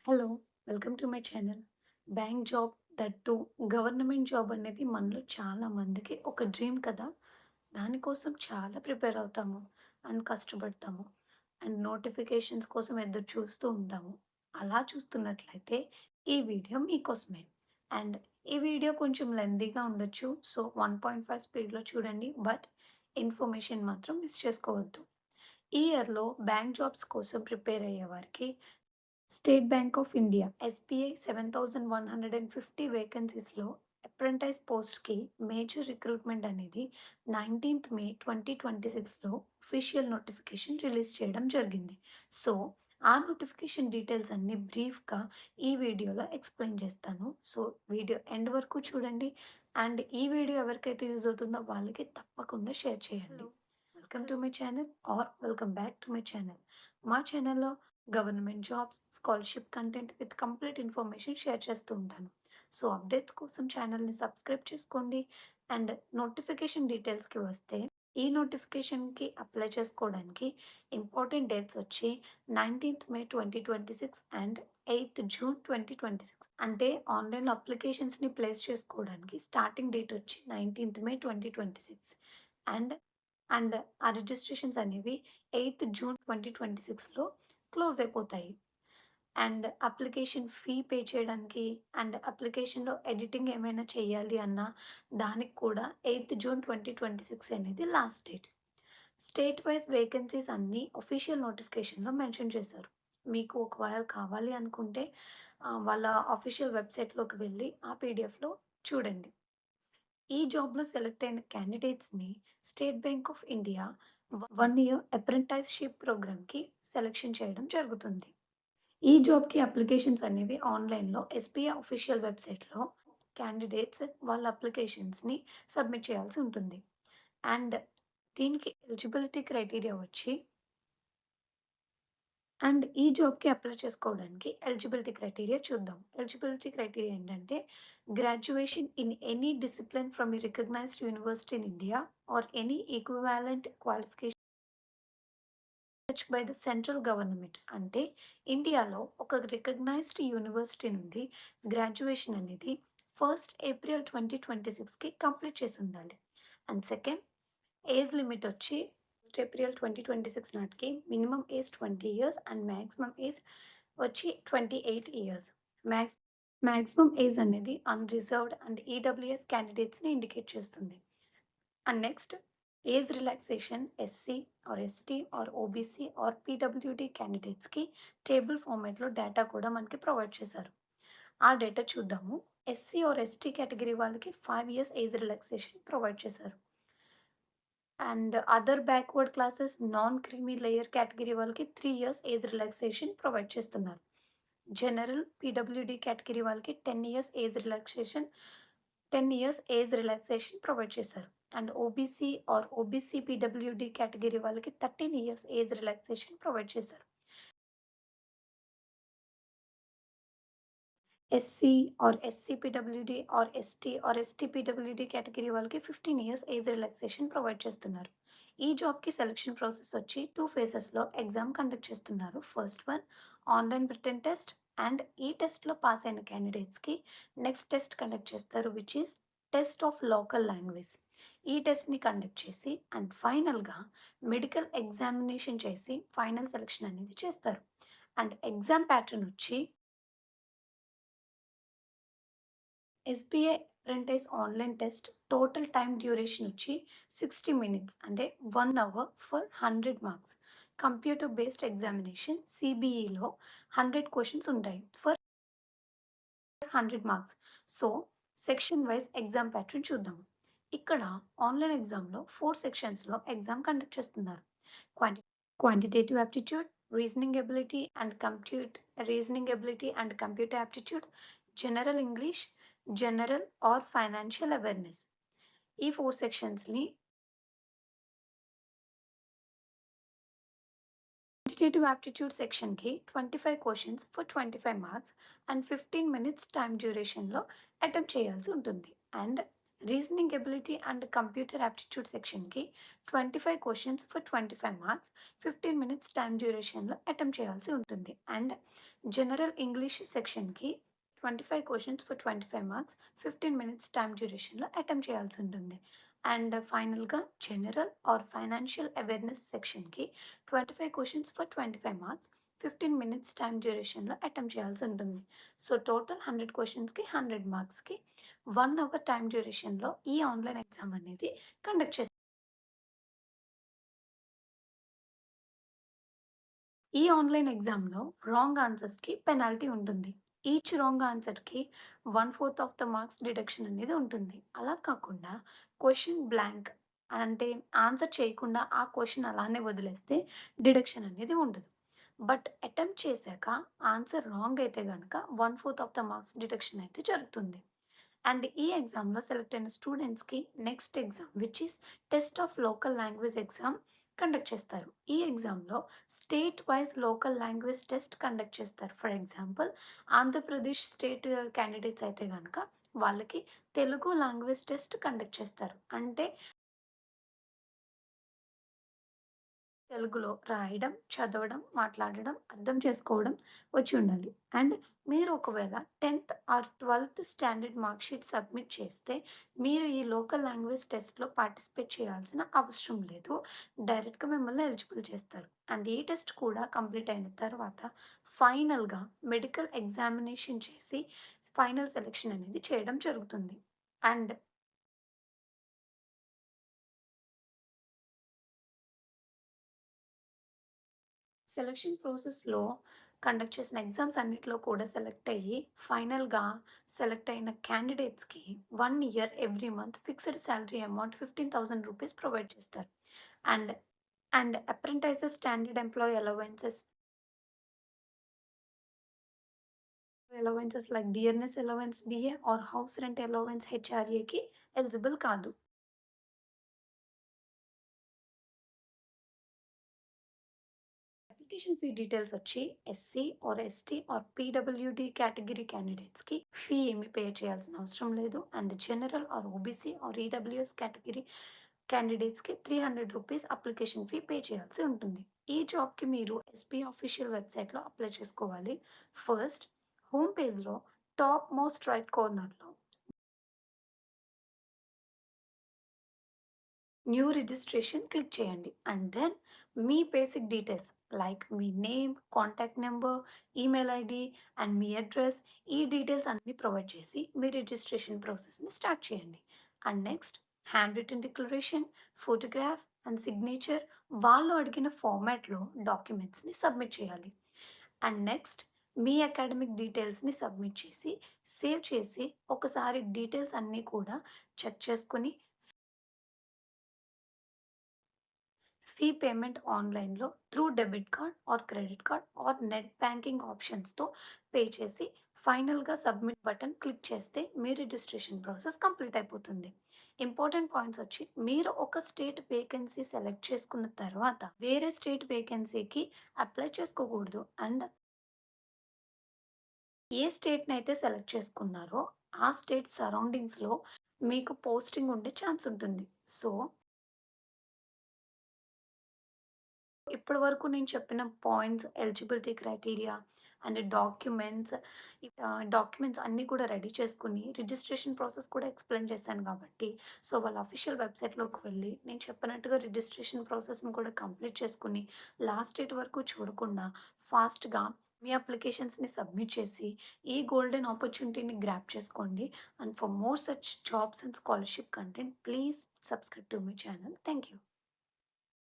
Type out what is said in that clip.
Hello! Welcome to my channel. Bank job that two government job అనేది మనలో చాలా మందికి ఒక డ్రీమ్ కదా! దానికోసం చాలా ప్రిపేర్ అవుతాము అండ్ కష్టపడతాము. అండ్ నోటిఫికేషన్స్ కోసం ఎదురు చూస్తూ ఉంటాము. అలా చూస్తున్నట్లయితే ఈ వీడియో మీకోసమే. అండ్ ఈ వీడియో కొంచెం లెంతీగా ఉండొచ్చు. సో, 1.5 స్పీడ్‌లో చూడండి. బట్ ఇన్ఫర్మేషన్ మాత్రం మిస్ చేసుకోవద్దు. ఈ ఇయర్‌లో బ్యాంక్ జాబ్స్ కోసం ప్రిపేర్ అయ్యేవారికి state bank of India SBI 7,150 వేకెన్సీస్‌లో అప్రెంటిస్ పోస్ట్‌కి మేజర్ రిక్రూట్‌మెంట్ అనేది 19థ్ మే 2026లో అఫీషియల్ నోటిఫికేషన్ రిలీజ్ చేయడం జరిగింది. సో, ఆ నోటిఫికేషన్ డీటెయిల్స్ అన్నీ బ్రీఫ్‌గా ఈ వీడియోలో ఎక్స్‌ప్లెయిన్ చేస్తాను. సో, వీడియో ఎండ్ వరకు చూడండి. అండ్ ఈ వీడియో ఎవరికైతే యూజ్ అవుతుందో వాళ్ళకి తప్పకుండా షేర్ చేయండి. Welcome to my channel or welcome back to my channel. మా ఛానల్‌లో government jobs, scholarship content with complete information share చేస్తూ ఉంటాను. సో, అప్డేట్స్ కోసం ఛానల్‌ని సబ్స్క్రైబ్ చేసుకోండి. అండ్ నోటిఫికేషన్ డీటెయిల్స్‌కి వస్తే, ఈ నోటిఫికేషన్‌కి అప్లై చేసుకోవడానికి ఇంపార్టెంట్ డేట్స్ వచ్చి 19థ్ మే 2026 అండ్ 8థ్ జూన్ 2026. అంటే ఆన్‌లైన్‌లో అప్లికేషన్స్‌ని ప్లేస్ చేసుకోవడానికి స్టార్టింగ్ డేట్ వచ్చి 19థ్ మే 2026 అండ్ అండ్ ఆ రిజిస్ట్రేషన్స్ అనేవి 8థ్ జూన్ 2026లో క్లోజ్ అయిపోతాయి. అండ్ అప్లికేషన్ ఫీ పే చేయడానికి అండ్ అప్లికేషన్‌లో ఎడిటింగ్ ఏమైనా చేయాలి అన్నా, దానికి కూడా 8థ్ జూన్ 2026 అనేది last date. State wise vacancies అన్నీ అఫీషియల్ నోటిఫికేషన్‌లో మెన్షన్ చేశారు. మీకు ఒకవేళ కావాలి అనుకుంటే వాళ్ళ అఫీషియల్ వెబ్‌సైట్‌లోకి వెళ్ళి ఆ పీడిఎఫ్‌లో చూడండి. ఈ జాబ్‌లో సెలెక్ట్ అయిన క్యాండిడేట్స్‌ని state bank of India 1 year అప్రెంటిస్‌షిప్ ప్రోగ్రామ్‌కి సెలక్షన్ చేయడం జరుగుతుంది. ఈ జాబ్‌కి అప్లికేషన్స్ అనేవి ఆన్‌లైన్‌లో ఎస్‌బీఐ అఫీషియల్ వెబ్‌సైట్‌లో క్యాండిడేట్స్ వాళ్ళ అప్లికేషన్స్‌ని సబ్మిట్ చేయాల్సి ఉంటుంది. అండ్ దీనికి ఎలిజిబిలిటీ క్రైటీరియా వచ్చి అండ్ ఈ జాబ్‌కి అప్లై చేసుకోవడానికి ఎలిజిబిలిటీ క్రైటీరియా చూద్దాం. ఎలిజిబిలిటీ క్రైటీరియా ఏంటంటే graduation in any discipline from a recognised university in India or any equivalent qualification by the central government. అంటే ఇండియాలో ఒక రికగ్నైజ్డ్ యూనివర్సిటీ నుండి గ్రాడ్యుయేషన్ అనేది 1st ఏప్రిల్ 2026కి కంప్లీట్ చేసి ఉండాలి. అండ్ సెకండ్ ఏజ్ లిమిట్ వచ్చి 1st ఏప్రిల్ 2026 నాటికి minimum age 20 years and maximum age వచ్చి 28 ఇయర్స్. మ్యాక్స్ మాక్సిమం ఏజ్ అనేది అన్‌రిజర్వ్డ్ అండ్ ఈడబ్ల్యూఎస్ క్యాండిడేట్స్‌ని ఇండికేట్ చేస్తుంది. And next age relaxation SC or ST or OBC or PWD క్యాండిడేట్స్‌కి table ఫార్మాట్‌లో data కూడా మనకి ప్రొవైడ్ చేశారు. ఆ డేటా చూద్దాము. ఎస్సీ ఆర్ ఎస్టీ కేటగిరీ వాళ్ళకి 5 ఇయర్స్ ఏజ్ రిలాక్సేషన్ ప్రొవైడ్ చేశారు. And other backward classes non creamy layer category వాళ్ళకి 3 ఇయర్స్ ఏజ్ రిలాక్సేషన్ ప్రొవైడ్ చేస్తున్నారు. జనరల్ పీడబ్ల్యూడీ కేటగిరీ వాళ్ళకి 10 ఇయర్స్ ఏజ్ రిలాక్సేషన్ ప్రొవైడ్ చేశారు. And OBC or OBC PWD category వాళ్ళకి 13 years age relaxation provide చేశారు. SC or SC PWD or ST or ST PWD category వాళ్ళకి 15 years age relaxation provide చేస్తున్నారు. ఈ జాబ్‌కి selection process వచ్చి 2 ఫేజెస్‌లో ఎగ్జామ్ కండక్ట్ చేస్తున్నారు. First one online written test and ఈ టెస్ట్‌లో పాస్ అయిన క్యాండిడేట్స్‌కి నెక్స్ట్ టెస్ట్ కండక్ట్ చేస్తారు which is test of local language. ఈ టెస్ట్‌ని కండక్ట్ చేసి అండ్ ఫైనల్‌గా మెడికల్ ఎగ్జామినేషన్ చేసి ఫైనల్ సెలక్షన్ అనేది చేస్తారు. అండ్ ఎగ్జామ్ ప్యాటర్న్ వచ్చి SBI apprentice online test total time duration వచ్చి 60 మినిట్స్ అంటే 1 hour for 100 marks. Computer based examination సీబీఈలో 100 క్వెషన్స్ ఉంటాయి for 100 marks. So, section wise exam pattern చూద్దాం. ఇక్కడ ఆన్‌లైన్ ఎగ్జామ్‌లో 4 సెక్షన్స్‌లో ఎగ్జామ్ కండక్ట్ చేస్తున్నారు. Quanti quantitative aptitude, reasoning ability and computer aptitude, general English, general or financial awareness. ఈ 4 సెక్షన్స్‌ని quantitative aptitude సెక్షన్‌కి 25 questions for 25 marks and 15 minutes time డ్యూరేషన్‌లో attempt చేయాల్సి ఉంటుంది. And reasoning ability and computer aptitude సెక్షన్‌కి 25 questions for 25 marks 15 minutes time డ్యూరేషన్‌లో attempt చేయాల్సి ఉంటుంది. అండ్ జనరల్ ఇంగ్లీష్ సెక్షన్‌కి 25 questions for 25 marks 15 minutes time డ్యూరేషన్‌లో అటెంప్ట్ చేయాల్సి ఉంటుంది. అండ్ ఫైనల్‌గా జనరల్ ఆర్ ఫైనాన్షియల్ అవేర్‌నెస్ సెక్షన్‌కి 25 questions for 25 marks 15 minutes time డ్యూరేషన్‌లో అటెంప్ట్ చేయాల్సి ఉంటుంది. సో, టోటల్ 100 క్వెషన్స్‌కి 100 మార్క్స్‌కి 1 అవర్ టైమ్ డ్యూరేషన్‌లో ఈ ఆన్‌లైన్ ఎగ్జామ్ అనేది కండక్ట్ చేస్తారు. ఈ ఆన్‌లైన్ ఎగ్జామ్‌లో రాంగ్ ఆన్సర్స్‌కి పెనాల్టీ ఉంటుంది. ఈచ్ రాంగ్ ఆన్సర్‌కి 1/4 ఆఫ్ ద మార్క్స్ డిడక్షన్ అనేది ఉంటుంది. అలా కాకుండా క్వెషన్ బ్లాంక్ అంటే ఆన్సర్ చేయకుండా ఆ క్వెషన్ అలానే వదిలేస్తే డిడక్షన్ అనేది ఉండదు. బట్ అటెంప్ట్ చేశాక ఆన్సర్ రాంగ్ అయితే గనక 1/4 ఆఫ్ ద మార్క్స్ డిడక్షన్ అయితే జరుగుతుంది. అండ్ ఈ ఎగ్జామ్‌లో సెలెక్ట్ అయిన స్టూడెంట్స్‌కి next exam which is test of local language exam conduct చేస్తారు. ఈ ఎగ్జామ్‌లో state wise local language test conduct చేస్తారు. For example Andhra Pradesh state candidates అయితే గనక వాళ్ళకి తెలుగు లాంగ్వేజ్ టెస్ట్ కండక్ట్ చేస్తారు. అంటే తెలుగులో రాయడం, చదవడం, మాట్లాడడం, అర్థం చేసుకోవడం వచ్చి ఉండాలి. అండ్ మీరు ఒకవేళ 10థ్ ఆర్ 12థ్ స్టాండర్డ్ మార్క్ షీట్ సబ్మిట్ చేస్తే, మీరు ఈ లోకల్ లాంగ్వేజ్ టెస్ట్‌లో పార్టిసిపేట్ చేయాల్సిన అవసరం లేదు. డైరెక్ట్‌గా మిమ్మల్ని ఎలిజిబుల్ చేస్తారు. అండ్ ఈ టెస్ట్ కూడా కంప్లీట్ అయిన తర్వాత ఫైనల్‌గా మెడికల్ ఎగ్జామినేషన్ చేసి ఫైనల్ సెలక్షన్ అనేది చేయడం జరుగుతుంది. అండ్ సెలక్షన్ ప్రాసెస్‌లో కండక్ట్ చేసిన ఎగ్జామ్స్ అన్నిట్లో కూడా సెలెక్ట్ అయ్యి, ఫైనల్‌గా సెలెక్ట్ అయిన క్యాండిడేట్స్‌కి 1 year every month fixed salary amount ₹15,000 provide చేస్తారు. And and apprentices standard employee allowances like dearness allowance DA or house rent allowance హెచ్ఆర్ఏకి ఎలిజిబుల్ కాదు. అప్లికేషన్ ఫీ డీటెయిల్స్ వచ్చి SC or ST or PWD category క్యాండిడేట్స్‌కి fee ఏమి pay చేయాల్సిన అవసరం లేదు. And general or OBC or EWS category క్యాండిడేట్స్‌కి ₹300 application fee pay చేయాల్సి ఉంటుంది. ఈ జాబ్‌కి మీరు ఎస్‌పీ ఆఫీషియల్ వెబ్‌సైట్‌లో అప్లై చేసుకోవాలి. ఫస్ట్ హోమ్ పేజ్‌లో టాప్ మోస్ట్ రైట్ కార్నర్‌లో న్యూ రిజిస్ట్రేషన్ క్లిక్ చేయండి. అండ్ దెన్ మీ బేసిక్ డీటెయిల్స్ లైక్ మీ name, contact number, email ID and మీ అడ్రస్ ఈ డీటెయిల్స్ అన్నీ ప్రొవైడ్ చేసి మీ రిజిస్ట్రేషన్ ప్రాసెస్‌ని స్టార్ట్ చేయండి. And next hand written declaration, photograph and signature వాళ్ళు అడిగిన ఫార్మాట్‌లో డాక్యుమెంట్స్‌ని సబ్మిట్ చేయాలి. అండ్ నెక్స్ట్ మీ అకాడమిక్ డీటెయిల్స్‌ని సబ్మిట్ చేసి, సేవ్ చేసి ఒకసారి డీటెయిల్స్ అన్నీ కూడా చెక్ చేసుకొని ఫీ పేమెంట్ ఆన్‌లైన్‌లో through debit card or credit card or net banking ఆప్షన్స్‌తో పే చేసి ఫైనల్‌గా సబ్మిట్ బటన్ క్లిక్ చేస్తే మీ రిజిస్ట్రేషన్ ప్రాసెస్ కంప్లీట్ అయిపోతుంది. ఇంపార్టెంట్ పాయింట్స్ వచ్చి మీరు ఒక స్టేట్ వేకెన్సీ సెలెక్ట్ చేసుకున్న తర్వాత వేరే స్టేట్ వేకెన్సీకి అప్లై చేసుకోకూడదు. అండ్ ఏ స్టేట్‌నైతే సెలెక్ట్ చేసుకున్నారో ఆ స్టేట్ సరౌండింగ్స్‌లో మీకు పోస్టింగ్ ఉండే ఛాన్స్ ఉంటుంది. సో ఇప్పటి వరకు నేను చెప్పిన points, eligibility criteria and documents అన్నీ కూడా రెడీ చేసుకొని, రిజిస్ట్రేషన్ ప్రాసెస్ కూడా ఎక్స్‌ప్లెయిన్ చేశాను కాబట్టి, సో, వాళ్ళ అఫీషియల్ వెబ్‌సైట్‌లోకి వెళ్ళి, నేను చెప్పినట్టుగా రిజిస్ట్రేషన్ ప్రాసెస్‌ని కూడా కంప్లీట్ చేసుకొని, లాస్ట్ డేట్ వరకు చూడకుండా ఫాస్ట్‌గా మీ అప్లికేషన్స్‌ని సబ్మిట్ చేసి, ఈ గోల్డెన్ ఆపర్చునిటీని గ్రాబ్ చేసుకోండి. And for more such jobs and scholarship content, please subscribe to my channel. Thank you.